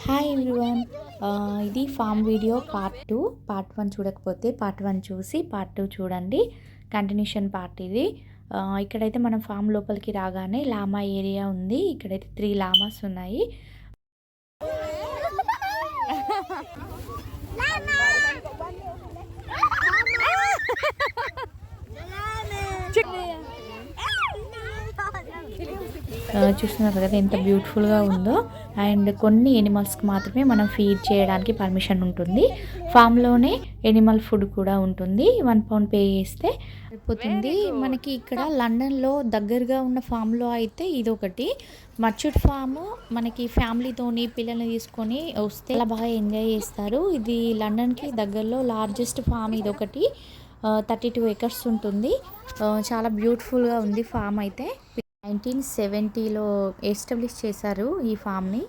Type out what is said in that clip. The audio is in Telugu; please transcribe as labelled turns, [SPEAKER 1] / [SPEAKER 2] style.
[SPEAKER 1] Hi everyone. ఇది ఫామ్ వీడియో పార్ట్ 1 చూడకపోతే పార్ట్ 1 చూసి పార్ట్ 2 చూడండి. కంటిన్యూషన్ పార్ట్ ఇది. ఇక్కడైతే మనం ఫామ్ లోపలికి రాగానే లామా ఏరియా ఉంది. ఇక్కడైతే 3 లామాస్ ఉన్నాయి. చూస్తున్నారు కదా ఎంత బ్యూటిఫుల్గా ఉందో. అండ్ కొన్ని ఎనిమల్స్కి మాత్రమే మనం ఫీడ్ చేయడానికి పర్మిషన్ ఉంటుంది. ఫామ్లోనే ఎనిమల్ ఫుడ్ కూడా ఉంటుంది. 1 పౌండ్ పే చేస్తే అయిపోతుంది. మనకి ఇక్కడ లండన్లో దగ్గరగా ఉన్న ఫామ్లో అయితే ఇదొకటి మర్చుడ్ ఫాము. మనకి ఫ్యామిలీతోని పిల్లల్ని తీసుకొని వస్తే చాలా బాగా ఎంజాయ్ చేస్తారు. ఇది లండన్కి దగ్గరలో లార్జెస్ట్ ఫామ్ ఇదొకటి. 32 acres ఉంటుంది. చాలా బ్యూటిఫుల్గా ఉంది ఫామ్ అయితే. 1970లో ఎస్టాబ్లిష్ చేశారు ఈ ఫామ్ని.